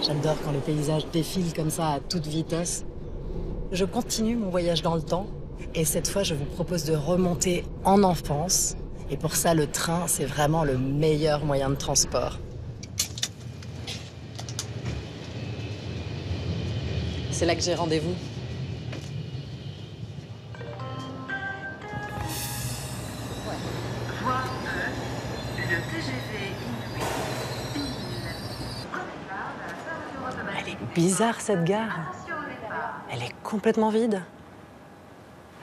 J'adore quand les paysages défilent comme ça à toute vitesse. Je continue mon voyage dans le temps et cette fois, je vous propose de remonter en enfance. Et pour ça, le train, c'est vraiment le meilleur moyen de transport. C'est là que j'ai rendez-vous. Voie 2, le TGV Inouï. Elle est bizarre, cette gare. Elle est complètement vide.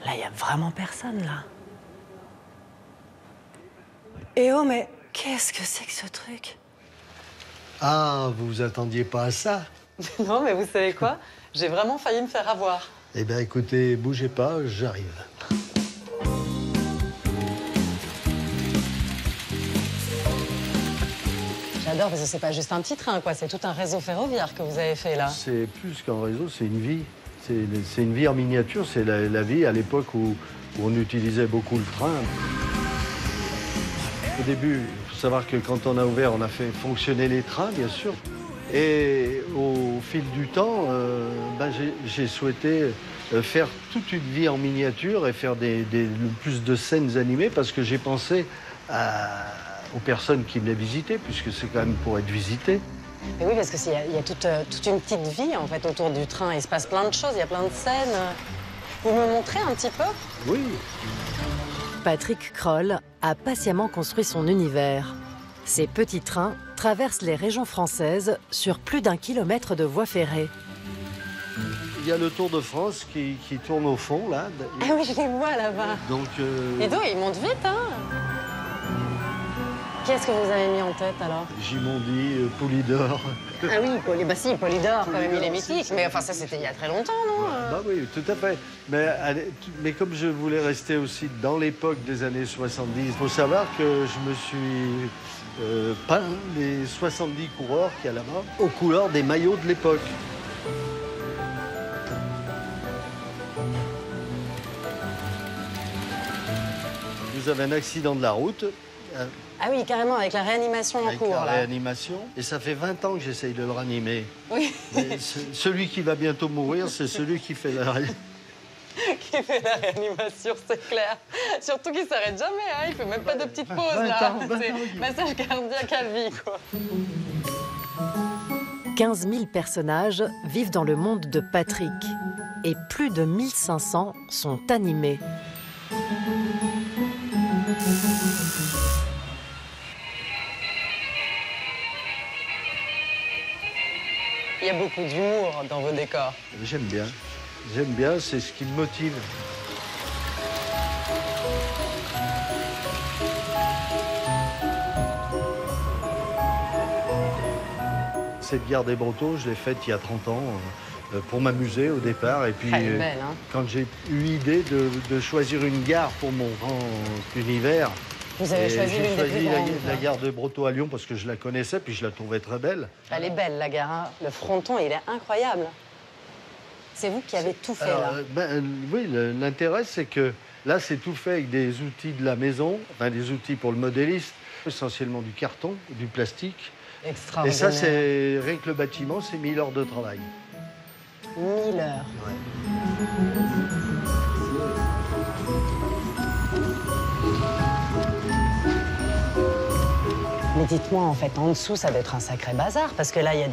Là, il n'y a vraiment personne, là. Eh oh, mais qu'est-ce que c'est que ce truc? Ah, vous vous attendiez pas à ça? Non, mais vous savez quoi? J'ai vraiment failli me faire avoir. Eh bien, écoutez, bougez pas, j'arrive. J'adore parce que c'est pas juste un petit train, quoi. C'est tout un réseau ferroviaire que vous avez fait, là. C'est plus qu'un réseau, c'est une vie. C'est une vie en miniature, c'est la vie à l'époque où on utilisait beaucoup le train. Au début, il faut savoir que quand on a ouvert, on a fait fonctionner les trains, bien sûr. Et au fil du temps, j'ai souhaité faire toute une vie en miniature et faire le plus de scènes animées parce que j'ai pensé aux personnes qui venaient visiter, puisque c'est quand même pour être visité. Mais oui, parce qu'il y a toute une petite vie, en fait, autour du train. Il se passe plein de choses, il y a plein de scènes. Vous me montrez un petit peu? Oui. Patrick Kroll a patiemment construit son univers. Ces petits trains traversent les régions françaises sur plus d'1 kilomètre de voies ferrées. Il y a le Tour de France qui tourne au fond, là. Ah oui, je les vois là-bas. Donc, Et donc, ils montent vite, hein? Qu'est-ce que vous avez mis en tête, alors? Gimondi, Poulidor. Ah oui, Polydor, quand même, il est mythique. Mais enfin, ça, c'était il y a très longtemps, non? Bah oui, tout à fait. Mais comme je voulais rester aussi dans l'époque des années 70, il faut savoir que je me suis peint les 70 coureurs qu'il y a là-bas aux couleurs des maillots de l'époque. Vous avez un accident de la route. Ah oui, carrément, avec la réanimation en Avec cours, la là. réanimation. Et ça fait 20 ans que j'essaye de le ranimer. Oui. Mais celui qui va bientôt mourir, c'est celui qui fait la réanimation. Qui fait la réanimation, c'est clair. Surtout qu'il s'arrête jamais, hein. Il fait même pas de petites pauses, 20 là. ans, 20 C'est ans. massage cardiaque à vie, quoi. 15 000 personnages vivent dans le monde de Patrick. Et plus de 1500 sont animés. Il y a beaucoup d'humour dans vos décors. J'aime bien. J'aime bien, c'est ce qui me motive. Cette gare des Brotteaux, je l'ai faite il y a 30 ans pour m'amuser au départ. Et puis, Elle est belle, hein. quand j'ai eu l'idée de choisir une gare pour mon grand univers, Vous avez choisi j'ai l'une des plus grandes. la gare de Brotteaux à Lyon parce que je la connaissais, puis je la trouvais très belle. Elle est belle, la gare, hein. Le fronton, il est incroyable. C'est vous qui avez tout fait, là. Oui, l'intérêt, c'est que là, c'est tout fait avec des outils de la maison, enfin des outils pour le modéliste, essentiellement du carton, du plastique. Et Extraordinaire. ça, c'est rien que le bâtiment, c'est 1000 heures de travail. 1000 heures. Ouais. Mais dites-moi, en fait, en dessous, ça doit être un sacré bazar, parce que là, il y a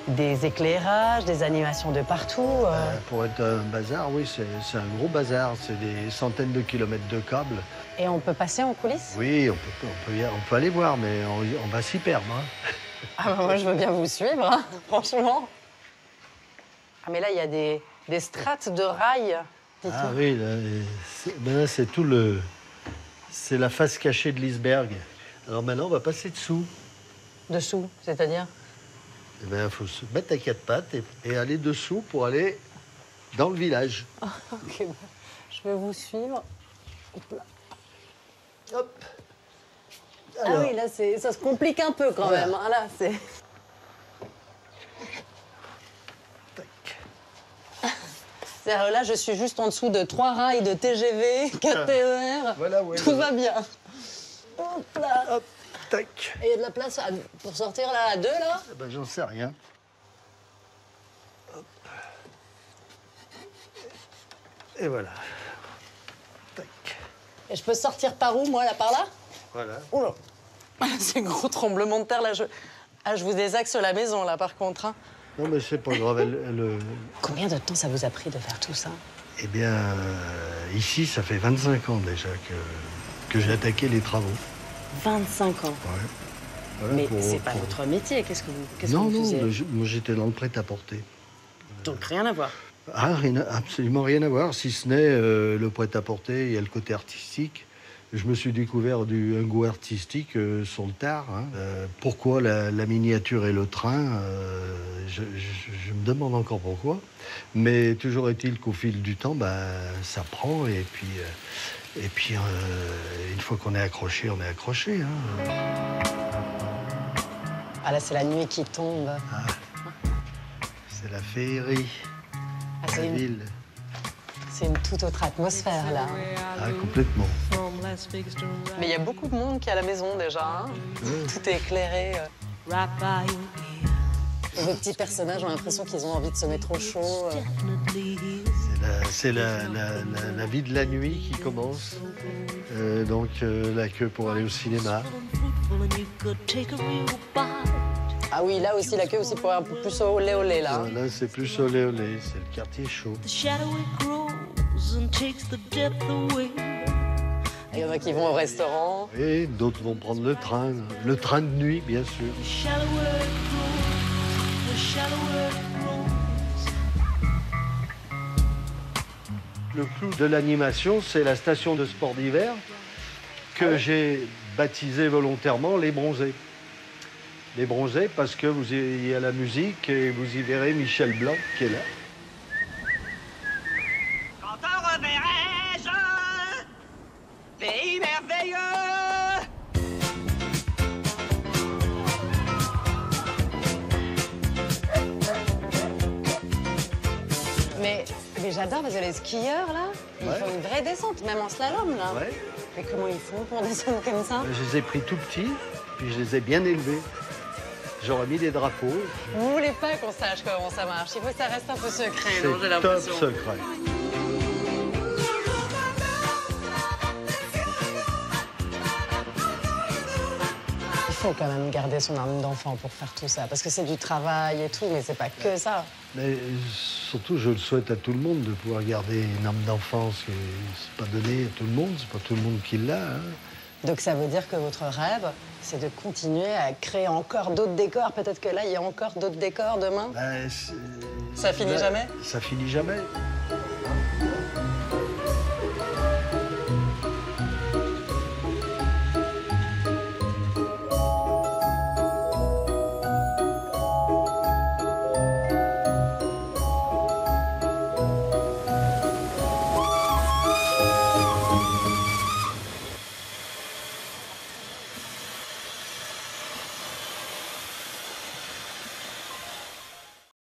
des éclairages, des animations de partout. Pour être un bazar, oui, c'est un gros bazar. C'est des centaines de kilomètres de câbles. Et on peut passer en coulisses? Oui, on peut aller voir, mais on va s'y perdre. Hein. Ah bah moi, je veux bien vous suivre, hein, franchement. Ah, mais là, il y a des strates de rails. Dites-moi. Ah oui, là, c'est tout le... C'est la face cachée de l'iceberg. Alors maintenant, on va passer dessous. Dessous, c'est-à-dire? Eh bien, il faut se mettre à quatre pattes et aller dessous pour aller dans le village. Ah, ok, bah, je vais vous suivre. Hop là. Hop. Ah Alors, oui, là, ça se complique un peu quand Voilà. même. Hein, là, c'est... tac. C'est-à-dire, là, je suis juste en dessous de 3 rails de TGV, 4 TER. Voilà, ouais, Tout voilà. va bien. Hop là. Hop, tac. Et il y a de la place pour sortir là à 2, là? Eh ben, j'en sais rien. Et voilà. Tac. Et je peux sortir par où, moi, là, par là? Voilà. Oula. C'est un gros tremblement de terre, là. Je vous désaxe la maison, là, par contre. Hein. Non, mais c'est pas grave. Combien de temps ça vous a pris de faire tout ça? Eh bien, ici, ça fait 25 ans déjà que j'ai attaqué les travaux. 25 ans. Ouais. Voilà, Mais c'est pas votre métier. Qu'est-ce que vous faisiez? Non, moi j'étais dans le prêt-à-porter. Donc rien à voir. Ah, absolument rien à voir, si ce n'est le prêt-à-porter, il y a le côté artistique. Je me suis découvert un goût artistique sur le tard. Hein. Pourquoi la miniature et le train je me demande encore pourquoi. Mais toujours est-il qu'au fil du temps, ça prend. Et puis une fois qu'on est accroché, on est accroché. Hein. Ah là, c'est la nuit qui tombe. Ah, c'est la féerie, Ah, la ville. C'est une toute autre atmosphère, là. Ah, complètement. Mais il y a beaucoup de monde qui est à la maison, déjà. Hein. Tout est éclairé. Et vos petits personnages ont l'impression qu'ils ont envie de se mettre au chaud. C'est la vie de la nuit qui commence. Donc la queue pour aller au cinéma. Ah oui, là aussi, la queue aussi pour un peu plus olé olé, là. Là, c'est plus olé olé, c'est le quartier chaud. Il y en a qui vont au restaurant. Et d'autres vont prendre le train de nuit, bien sûr. Le clou de l'animation, c'est la station de sport d'hiver que j'ai baptisée volontairement Les Bronzés. Les Bronzés parce que vous y a la musique et vous y verrez Michel Blanc qui est là. Quand on reverrai-je pays merveilleux. Mais j'adore parce que les skieurs, là, ils font une vraie descente, même en slalom, là. Ouais. Mais comment ils font pour descendre comme ça? Je les ai pris tout petits, puis je les ai bien élevés. J'aurais mis des drapeaux. Vous voulez pas qu'on sache comment ça marche? Il faut que ça reste un peu secret, non? J'ai C'est top l'impression. secret. Il faut quand même garder son âme d'enfant pour faire tout ça, parce que c'est du travail et tout, mais c'est pas que ça. Mais surtout, je le souhaite à tout le monde de pouvoir garder une âme d'enfant. C'est pas donné à tout le monde, c'est pas tout le monde qui l'a. Hein. Donc ça veut dire que votre rêve, c'est de continuer à créer encore d'autres décors. Peut-être que là, il y a encore d'autres décors demain. Ça finit jamais? Ça finit jamais.